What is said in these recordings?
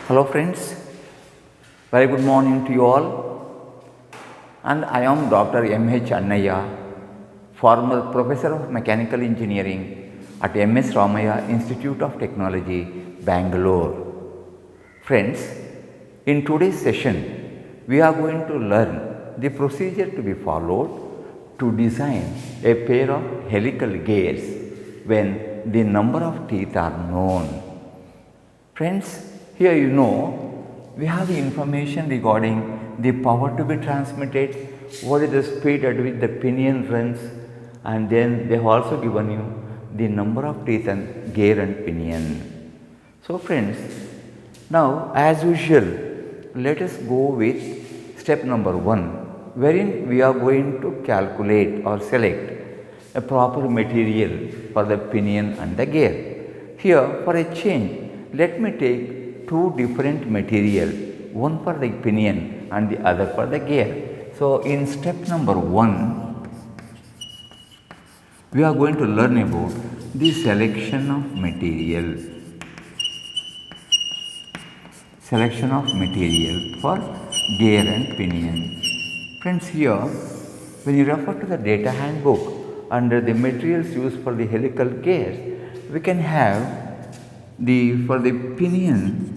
Hello friends, very good morning to you all, and I am Dr. M.H. Annaya, former Professor of Mechanical Engineering at M.S. Ramaya Institute of Technology, Bangalore. Friends, in today's session, we are going to learn the procedure to be followed to design a pair of helical gears when the number of teeth are known. Friends, here we have the information regarding the power to be transmitted, what is the speed at which the pinion runs, and then they have also given you the number of teeth and gear and pinion. So friends, now as usual, let us go with step number 1, wherein we are going to calculate or select a proper material for the pinion and the gear. Here for a change, let me take two different material, one for the pinion and the other for the gear. So in step number 1, we are going to learn about the selection of material. Selection of material for gear and pinion. Friends, here when you refer to the data handbook under the materials used for the helical gears, we can have for the pinion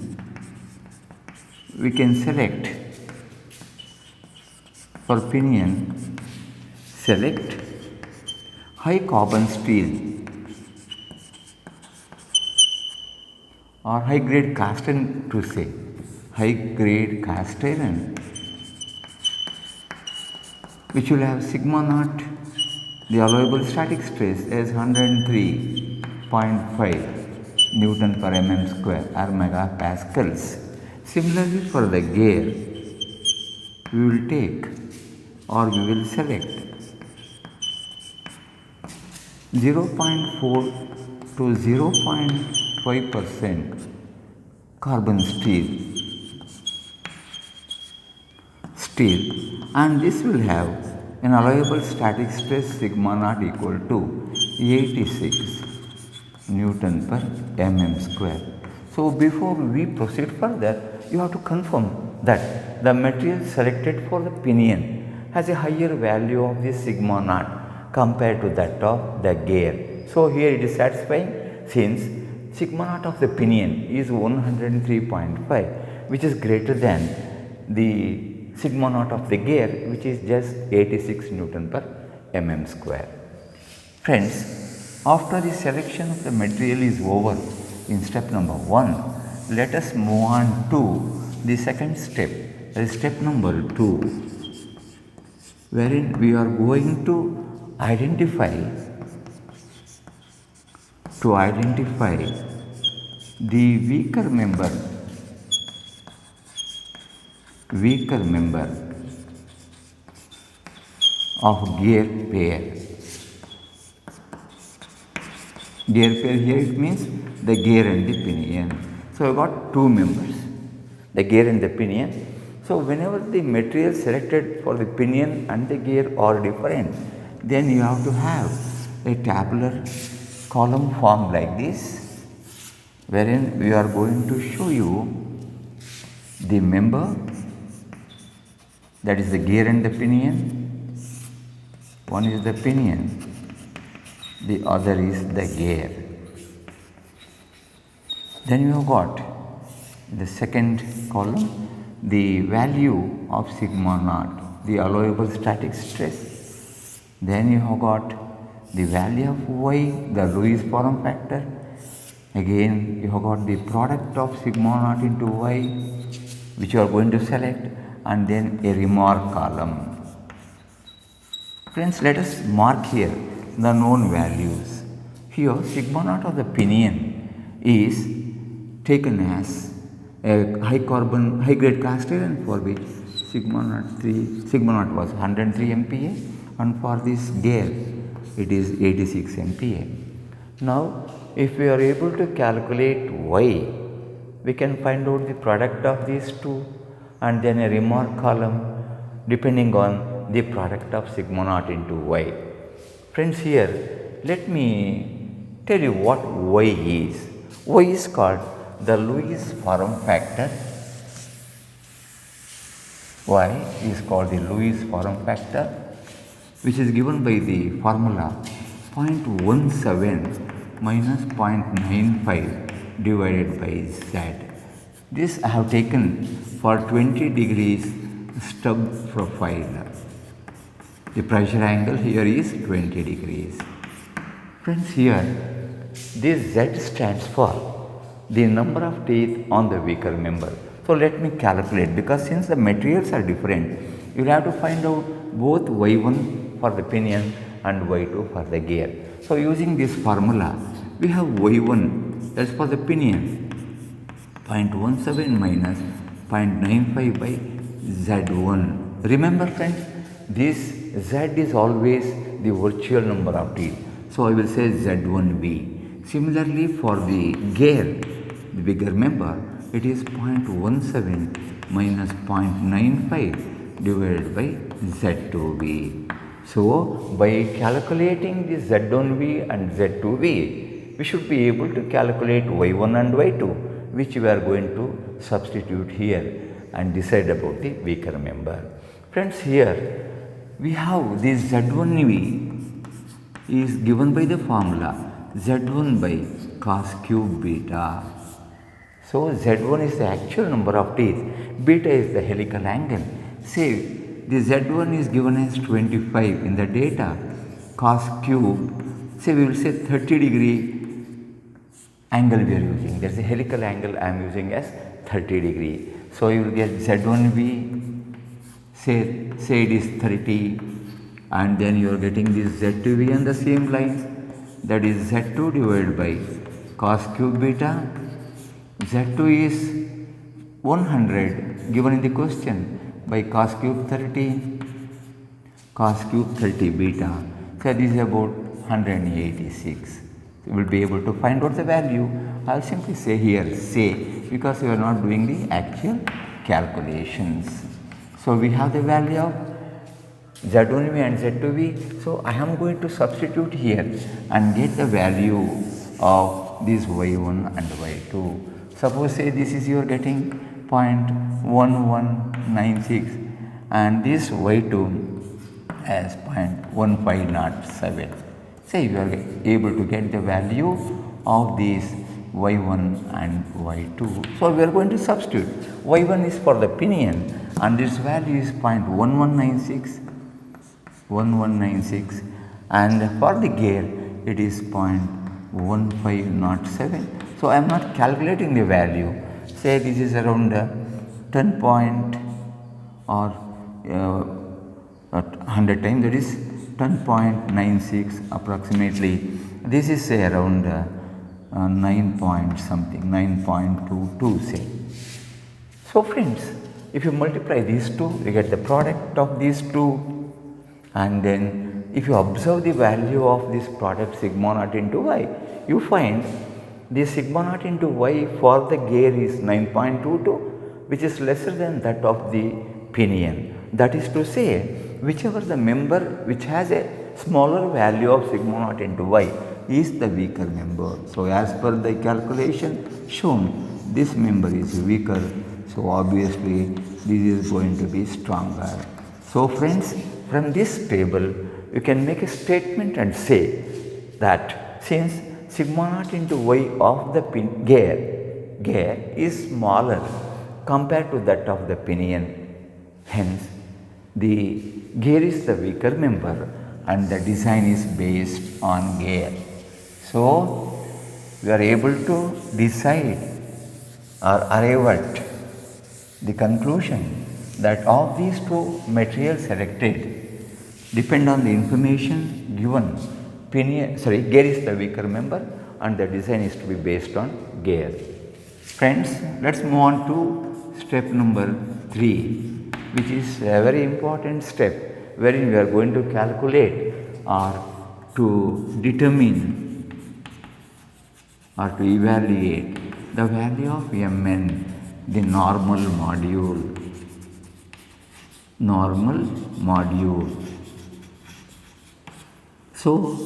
we can select, for pinion select high carbon steel or high grade cast iron, to say high grade cast iron, which will have sigma naught, the allowable static stress as 103.5 Newton per mm square or megapascals. Similarly for the gear, we will take or we will select 0.4 to 0.5% carbon steel, and this will have an allowable static stress sigma naught equal to 86 Newton per mm square. So before we proceed further, you have to confirm that the material selected for the pinion has a higher value of the sigma naught compared to that of the gear. So here it is satisfying, since sigma naught of the pinion is 103.5, which is greater than the sigma naught of the gear, which is just 86 Newton per mm square. Friends, after the selection of the material is over in step number 1, let us move on to the second step, that is step number 2, wherein we are going to identify the weaker member of gear pair. Gear pair, here it means the gear and the pinion. So I got two members, the gear and the pinion. So whenever the material selected for the pinion and the gear are different, then you have to have a tabular column formed like this, wherein we are going to show you the member, that is the gear and the pinion. One is the pinion, the other is the gear. Then you have got the second column, the value of sigma naught, the allowable static stress. Then you have got the value of y, the Lewis form factor. Again you have got the product of sigma naught into y, which you are going to select, and then a remark column. Friends, let us mark here the known values. Here sigma naught of the pinion is taken as a high grade cast iron, for which sigma naught was 103 MPa, and for this gear it is 86 MPa. Now if we are able to calculate y, we can find out the product of these two, and then a remark column depending on the product of sigma naught into y. Friends, here let me tell you what y is. Y is called the Lewis form factor. Y is called the Lewis form factor, which is given by the formula 0.17 minus 0.95 divided by Z. This I have taken for 20 degrees stub profile. The pressure angle here is 20 degrees. Friends, here this Z stands for the number of teeth on the weaker member. So let me calculate, because since the materials are different, you will have to find out both Y1 for the pinion and Y2 for the gear. So using this formula, we have Y1, that is for the pinion, 0.17 minus 0.95 by Z1. Remember friends, this Z is always the virtual number of teeth. So I will say Z1B. Similarly for the gear, the bigger member, it is 0.17 minus 0.95 divided by Z2B. So by calculating the Z1B and Z2B, we should be able to calculate Y1 and Y2, which we are going to substitute here and decide about the weaker member. Friends, here we have this Z1B is given by the formula Z1 by cos cube beta. So Z1 is the actual number of teeth, beta is the helical angle. Say the Z1 is given as 25 in the data, cos cube, say we will say 30 degree angle we are using. There is a helical angle I am using as 30 degree. So you will get Z1B, say it is 30, and then you are getting this Z2B on the same line, that is Z2 divided by cos cube beta. Z2 is 100 given in the question by cos cube 30, cos cube 30 beta. So this is about 186. You will be able to find out the value. I will simply say here, say, because we are not doing the actual calculations. So we have the value of Z1B and Z2B. So I am going to substitute here and get the value of this Y1 and Y2. Suppose say this is you are getting 0.1196 and this Y2 as 0.1507. Say you are able to get the value of these Y1 and Y2. So we are going to substitute. Y1 is for the pinion and this value is 0.1196 and for the gear it is 0.1507. So I am not calculating the value. Say this is around 10 point or 100 times, that is 10.96 approximately. This is say around 9 point something, 9.22 say. So friends, if you multiply these two, you get the product of these two, and then if you observe the value of this product sigma naught into y, you find the sigma naught into y for the gear is 9.22, which is lesser than that of the pinion. That is to say, whichever the member which has a smaller value of sigma naught into y is the weaker member. So as per the calculation shown, this member is weaker. So obviously this is going to be stronger. So friends, from this table you can make a statement and say that since sigma naught into y of the gear is smaller compared to that of the pinion, hence the gear is the weaker member and the design is based on gear. So we are able to decide or arrive at the conclusion that of these two materials selected depend on the information given. Gear is the weaker member and the design is to be based on gear. Friends, let's move on to step number 3, which is a very important step wherein we are going to calculate or to determine or to evaluate the value of Mn, the normal module. So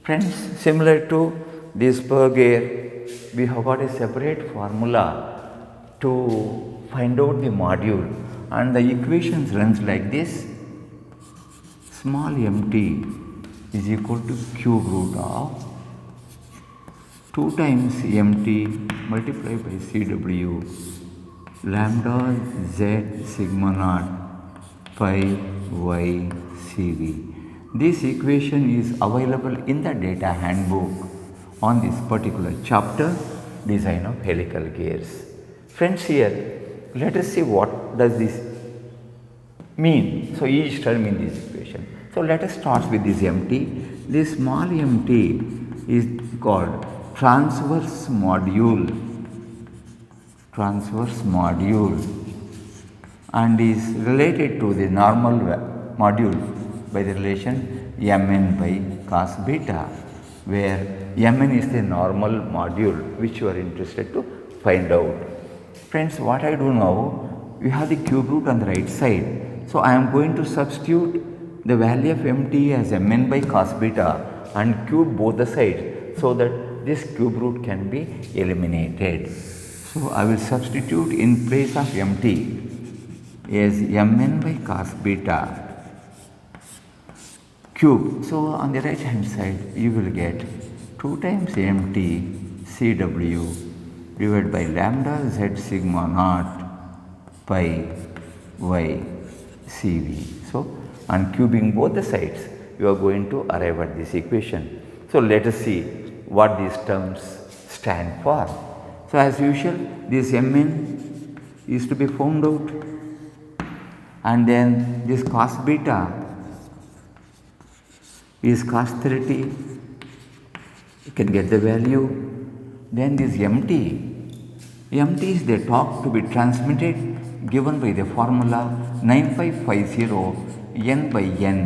friends, similar to this per gear, we have got a separate formula to find out the module, and the equations runs like this: small mt is equal to cube root of 2 times mt multiplied by Cw lambda z sigma naught pi y Cv. This equation is available in the data handbook on this particular chapter, design of helical gears. Friends, here let us see what does this mean. So, each term in this equation. So, let us start with this mt. This small mt is called transverse module, and is related to the normal module by the relation mn by cos beta, where mn is the normal module which you are interested to find out. Friends, what I do now, we have the cube root on the right side. So, I am going to substitute the value of mt as mn by cos beta and cube both the sides, so that this cube root can be eliminated. So, I will substitute in place of mt as mn by cos beta cube. So, on the right hand side you will get 2 times mt Cw divided by lambda z sigma naught pi y Cv. So, on cubing both the sides you are going to arrive at this equation. So, let us see what these terms stand for. So, as usual, this mn is to be found out, and then this cos beta is cos 30, you can get the value. Then this mt is the torque to be transmitted, given by the formula 9550 n by n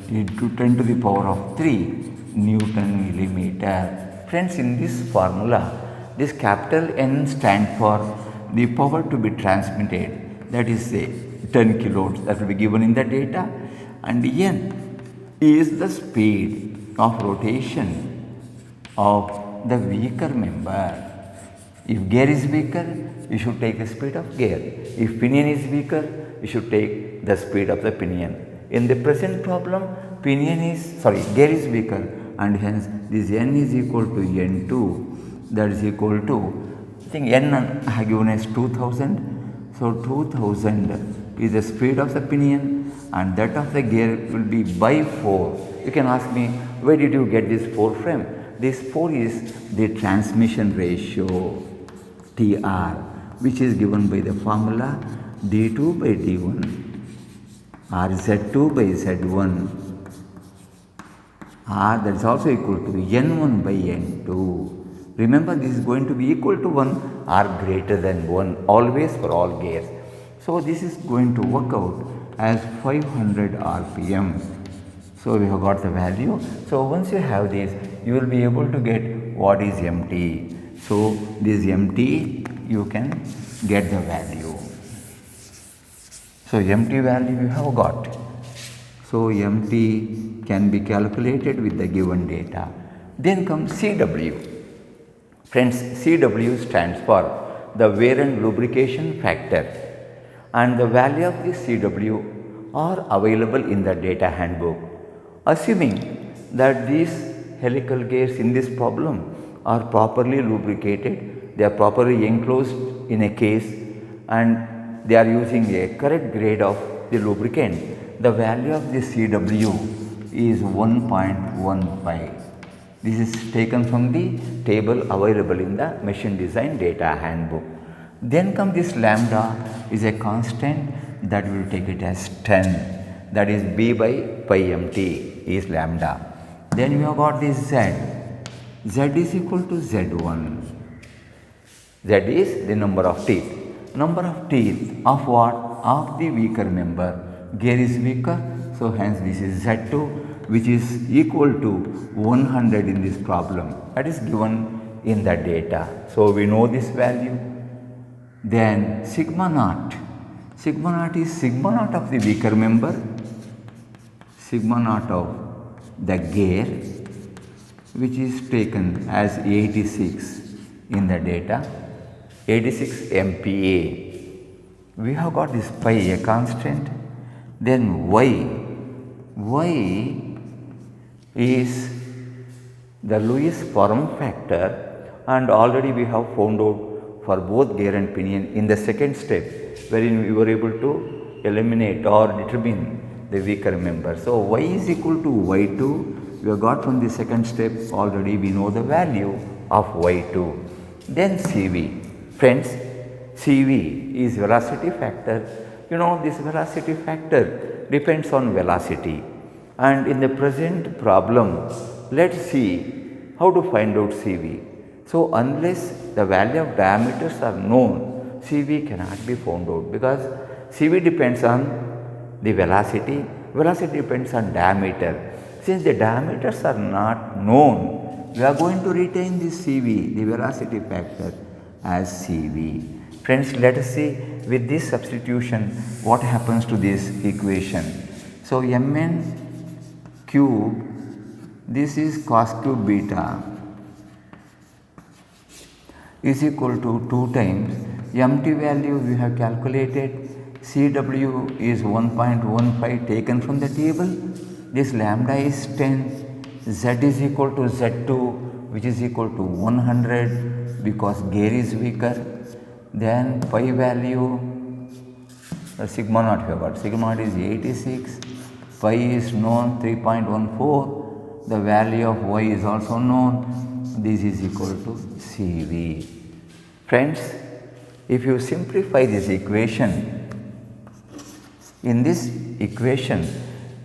into 10 to the power of 3 Newton millimeter. Friends, in this formula, this capital N stands for the power to be transmitted, that is say 10 kilohertz, that will be given in the data, and N is the speed of rotation of the weaker member. If gear is weaker, you should take the speed of gear. If pinion is weaker, you should take the speed of the pinion. In the present problem, gear is weaker, and hence this n is equal to n2, that is equal to, I think n I have given as 2000. So, 2000 is the speed of the pinion, and that of the gear will be by 4. You can ask me, where did you get this 4 from? This 4 is the transmission ratio TR, which is given by the formula d2 by d1 or z2 by z1, or that is also equal to n1 by n2. Remember, this is going to be equal to 1 or greater than 1 always for all gears. So, this is going to work out as 500 rpm. So, we have got the value. So, once you have this, you will be able to get what is mt. So, this mt you can get the value. So, mt value you have got. So, mt can be calculated with the given data. Then comes Cw. Friends, Cw stands for the wear and lubrication factor, and the value of this Cw are available in the data handbook. Assuming that these helical gears in this problem are properly lubricated, they are properly enclosed in a case, and they are using a correct grade of the lubricant, the value of the Cw is 1.15. This is taken from the table available in the machine design data handbook. Then comes this lambda is a constant that we will take it as 10, that is B by pi mt is lambda. Then we have got this Z. Z is equal to Z1. Z is the number of teeth. Number of teeth of what? Of the weaker member. Gear is weaker, so hence this is Z2, which is equal to 100 in this problem. That is given in the data. So, we know this value. Then sigma naught. Sigma naught is sigma naught of the weaker member, sigma naught of the gear, which is taken as 86. in the data, 86 MPa. We have got this pi, a constant, then y is the Lewis form factor, and already we have found out for both gear and pinion in the second step, wherein we were able to eliminate or determine the weaker member. So, y is equal to y2, we have got from the second step, already we know the value of y2. Then Cv. Friends, Cv is velocity factor. You know, this velocity factor depends on velocity, and in the present problem, let's see how to find out Cv. So, unless the value of diameters are known, Cv cannot be found out, because Cv depends on the velocity, velocity depends on diameter. Since the diameters are not known, we are going to retain this Cv, the velocity factor, as Cv. Friends, let us see with this substitution what happens to this equation. So, Mn cube, this is cos cube beta, is equal to 2 times mt value we have calculated. Cw is 1.15 taken from the table. This lambda is 10, z is equal to z2, which is equal to 100 because gear is weaker. Then pi value, sigma naught we have got, sigma naught is 86, pi is known 3.14, the value of y is also known, this is equal to Cv. Friends, if you simplify this equation, in this equation,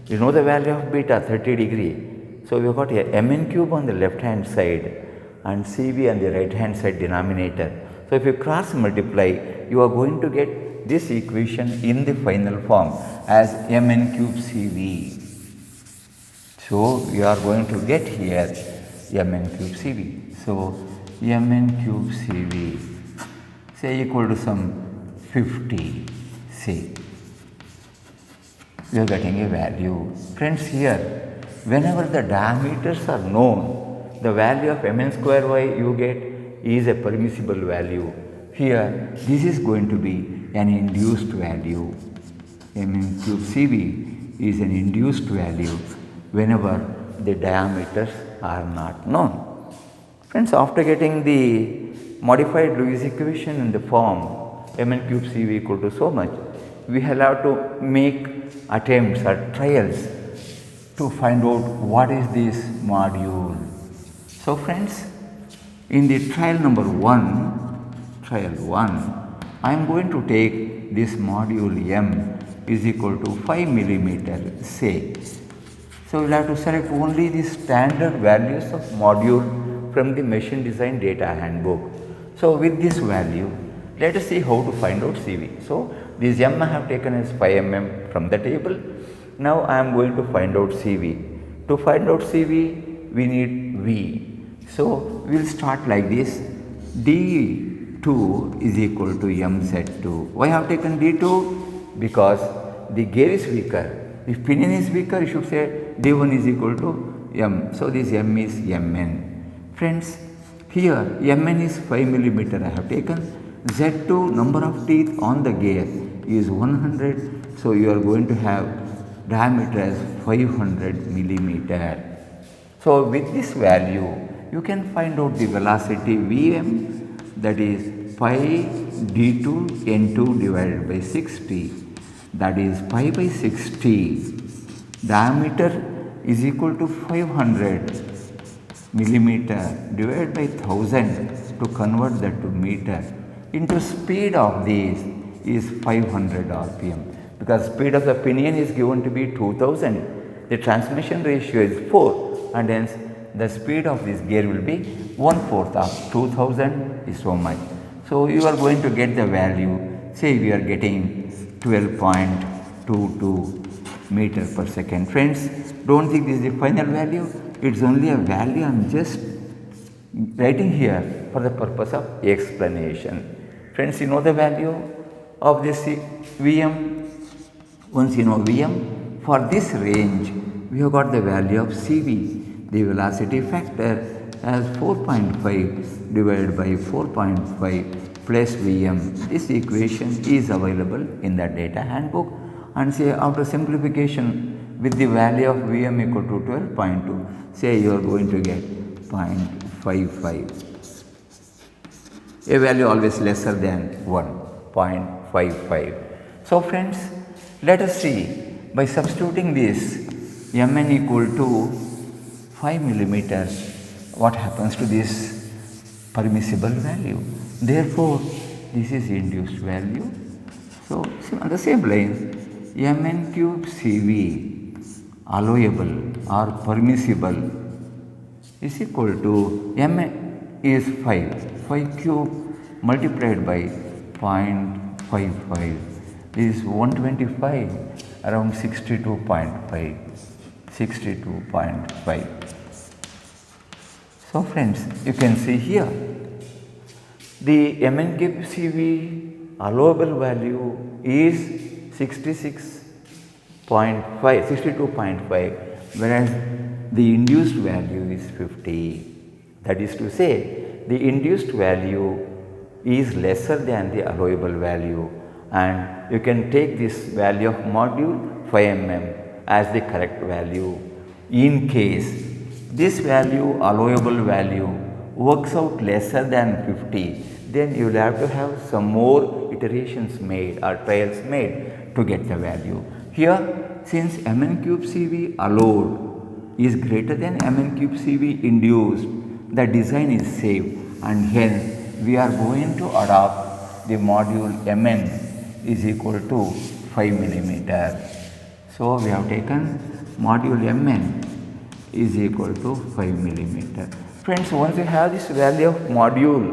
you know the value of beta 30 degree. So, we have got a Mn cube on the left hand side and Cv on the right hand side denominator. So, if you cross multiply, you are going to get this equation in the final form as Mn cube Cv. So, you are going to get here Mn cube Cv. So, Mn cube Cv, say equal to some 50, say. We are getting a value. Friends, here, whenever the diameters are known, the value of Mn square y you get is a permissible value. Here, this is going to be an induced value. Mn cube Cv is an induced value whenever the diameters are not known. Friends, after getting the modified Lewis equation in the form Mn cube Cv equal to so much, we have to make attempts or trials to find out what is this module. So, friends, in the trial number 1, I am going to take this module m is equal to 5 millimeter, say. So, we will have to select only the standard values of module from the machine design data handbook. So, with this value, let us see how to find out Cv. So, this m I have taken as 5 mm from the table. Now, I am going to find out Cv. To find out Cv, we need V. So, we will start like this. D2 is equal to mz2. Why I have taken D2? Because the gear is weaker. If pinion is weaker, you should say D1 is equal to m. So, this m is mn. Friends, here mn is 5 millimeter I have taken. Z2, number of teeth on the gear, is 100. So, you are going to have diameter as 500 millimeter. So, with this value, you can find out the velocity Vm, that is pi d2 n2 divided by 60, that is pi by 60. Diameter is equal to 500 millimeter divided by 1000 to convert that to meter. Into speed of this is 500 rpm, because speed of the pinion is given to be 2000, the transmission ratio is 4, and hence the speed of this gear will be 1/4 of 2000 is so much. So, you are going to get the value, say we are getting 12.22 meter per second. Friends, do not think this is the final value, it is only a value I am just writing here for the purpose of explanation. Friends, you know the value of this Vm. Once you know Vm, for this range, we have got the value of Cv, the velocity factor as 4.5 divided by 4.5 plus Vm. This equation is available in the data handbook, and say after simplification with the value of Vm equal to 12.2, say you are going to get 0.55. A value always lesser than 1.55. So friends, let us see by substituting this Mn equal to 5 millimeters, what happens to this permissible value. Therefore, this is induced value. So on the same line, Mn cube Cv allowable or permissible is equal to Mn is 5 cube multiplied by 0.55 is 125, around 62.5. So friends, you can see here the Mn cube Cv allowable value is 62.5, whereas the induced value is 50. That is to say, the induced value is lesser than the allowable value, and you can take this value of module 5 mm as the correct value. In case this value, allowable value, works out lesser than 50, then you will have to have some more iterations made or trials made to get the value. Here, since Mn cube Cv allowed is greater than Mn cube Cv induced, the design is safe, and hence we are going to adopt the module Mn is equal to 5 millimeter. So we have taken module Mn is equal to 5 millimeter. Friends, once you have this value of module,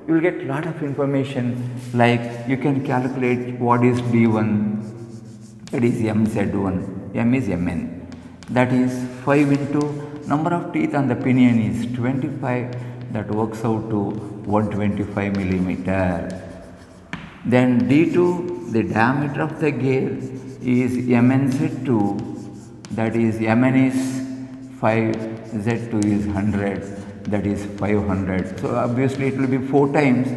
you will get lot of information, like you can calculate what is D1, that is MZ1, M is Mn, that is 5 into number of teeth on the pinion is 25, that works out to 125 millimeter. Then D2, the diameter of the gear is MnZ2, that is Mn is 5, Z2 is 100, that is 500. So obviously it will be 4 times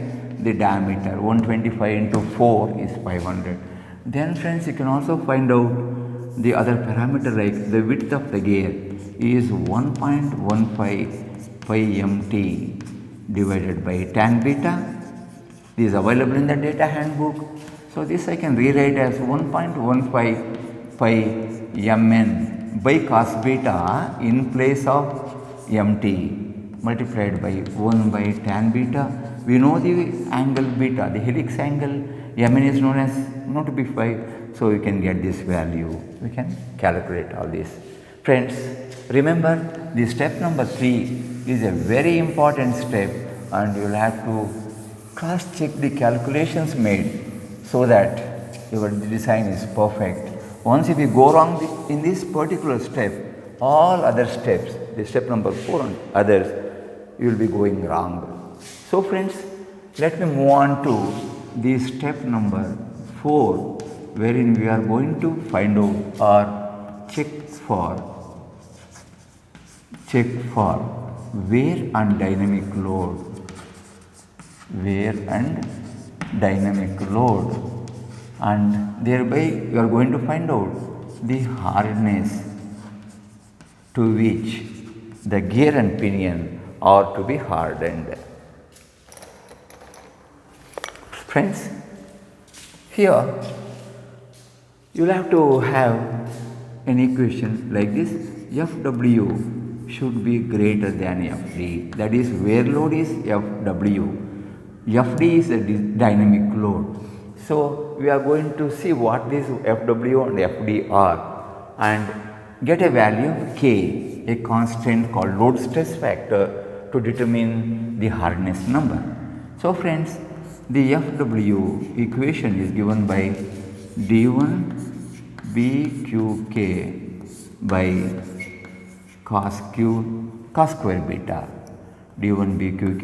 the diameter, 125 into 4 is 500. Then friends, you can also find out the other parameter, like the width of the gear is 1.15 pi mt divided by tan beta. This is available in the data handbook. So this I can rewrite as 1.15 pi mn by cos beta in place of mt multiplied by 1 by tan beta. We know the angle beta, the helix angle, Mn is known as to be 5, so we can get this value. We can calculate all this. Friends, remember the step number 3 is a very important step, and you will have to cross check the calculations made so that your design is perfect. Once if you go wrong in this particular step, all other steps, the step number 4 and others, you will be going wrong. So friends, let me move on to the step number 4, wherein we are going to find out or check for wear and dynamic load, and thereby you are going to find out the hardness to which the gear and pinion are to be hardened. Friends, here you will have to have an equation like this: Fw should be greater than Fd, that is wear load is Fw, Fd is the dynamic load. So we are going to see what these Fw and Fd are and get a value of K, a constant called load stress factor, to determine the hardness number. So friends, the Fw equation is given by d1 bqk by cos square beta, d1 bqk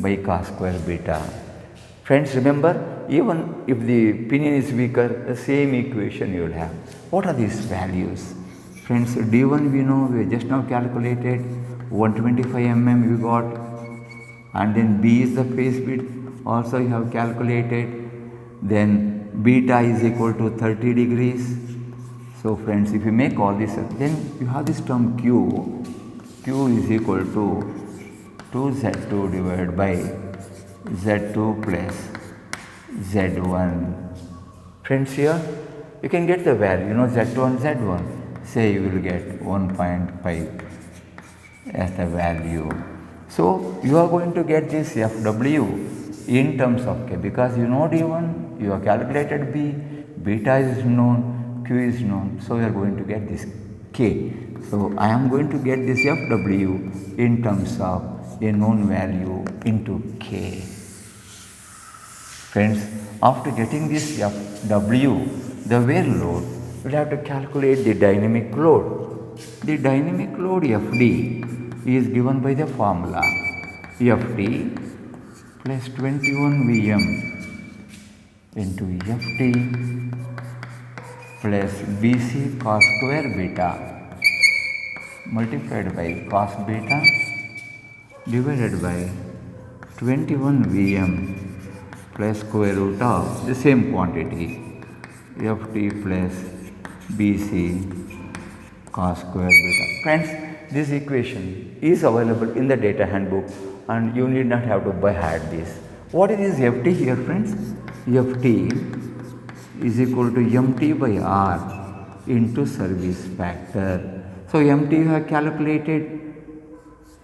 by cos square beta. Friends, remember, even if the pinion is weaker, the same equation you will have. What are these values? Friends, d1 we know, we just now calculated 125 mm you got, and then B is the phase width also you have calculated, then beta is equal to 30 degrees. So friends, if you make all this, then you have this term q is equal to 2z2 divided by z2 plus z1. Friends, here you can get the value, z1, say you will get 1.5 as the value. So you are going to get this Fw in terms of K, because you know D1, you have calculated B, beta is known, Q is known, so you are going to get this K. So I am going to get this Fw in terms of a known value into K. Friends, after getting this Fw, the wear load, we will have to calculate the dynamic load. The dynamic load Fd is given by the formula Ft plus 21 Vm into Ft plus Bc cos square beta multiplied by cos beta divided by 21 Vm plus square root of the same quantity Ft plus Bc cos square beta. Friends, this equation is available in the data handbook and you need not have to by heart this. What is Ft here, friends? Ft is equal to Mt by R into service factor. So Mt you have calculated,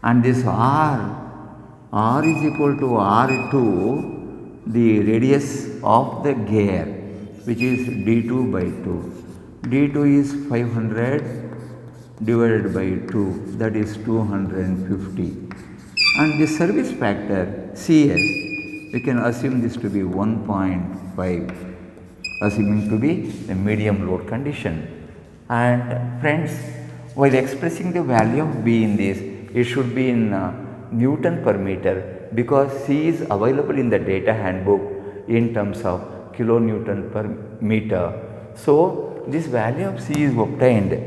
and this R is equal to R2, the radius of the gear, which is d2 by 2. d2 is 500 divided by 2, that is 250. And the service factor CS, we can assume this to be 1.5, assuming to be the medium load condition. And friends, while expressing the value of B in this, it should be in Newton per meter, because C is available in the data handbook in terms of kilonewton per meter. So this value of C is obtained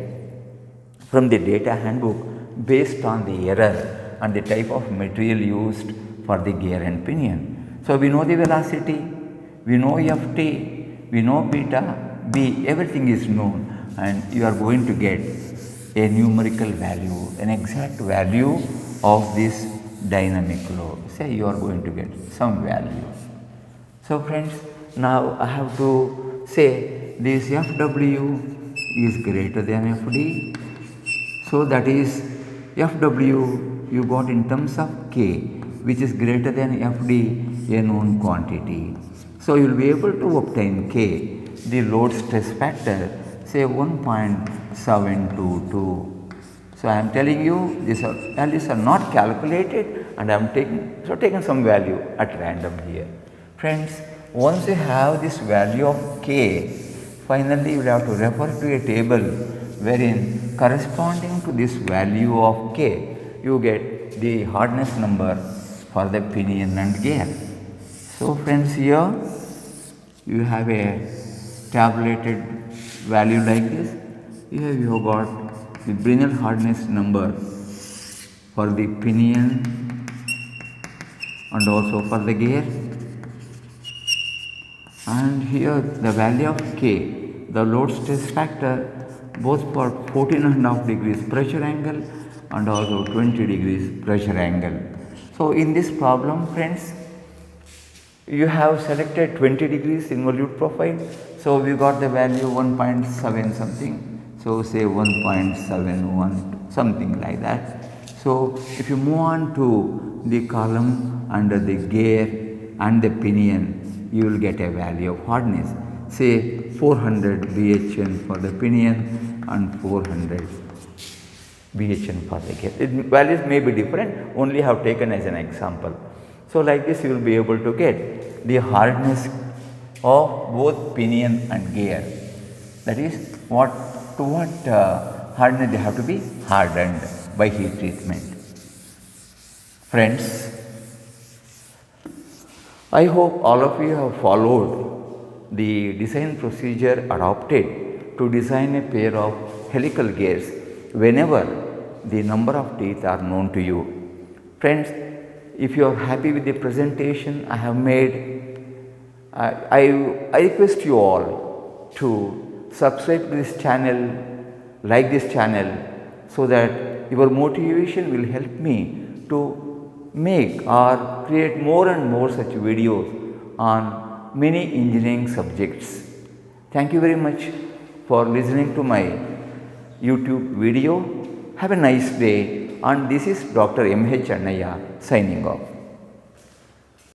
from the data handbook based on the error and the type of material used for the gear and pinion. So we know the velocity, we know Ft, we know beta, B, everything is known, and you are going to get a numerical value, an exact value of this dynamic load. Say you are going to get some value. So friends, now I have to say this Fw is greater than Fd. So that is Fw you got in terms of K, which is greater than Fd, a known quantity. So you will be able to obtain K, the load stress factor, say 1.722. So I am telling you these values are not calculated, and I am taken some value at random here. Friends, once you have this value of K, finally you will have to refer to a table wherein corresponding to this value of K, you get the hardness number for the pinion and gear. So friends, here you have a tabulated value like this. Here you have got the Brinell hardness number for the pinion and also for the gear. And here the value of K, the load stress factor, both for 14.5 degrees pressure angle and also 20 degrees pressure angle. So in this problem, friends, you have selected 20 degrees involute profile. So we got the value 1.7 something. So say 1.71, something like that. So if you move on to the column under the gear and the pinion, you will get a value of hardness. Say 400 BHN for the pinion and 400 BHN for the gear. Values may be different, only have taken as an example. So like this you will be able to get the hardness of both pinion and gear. That is what hardness they have to be hardened by heat treatment. Friends, I hope all of you have followed the design procedure adopted to design a pair of helical gears whenever the number of teeth are known to you. Friends, if you are happy with the presentation I have made, I request you all to subscribe to this channel, like this channel, so that your motivation will help me to make or create more and more such videos on many engineering subjects. Thank you very much for listening to my YouTube video. Have a nice day, and this is Dr. M.H. Annaya signing off.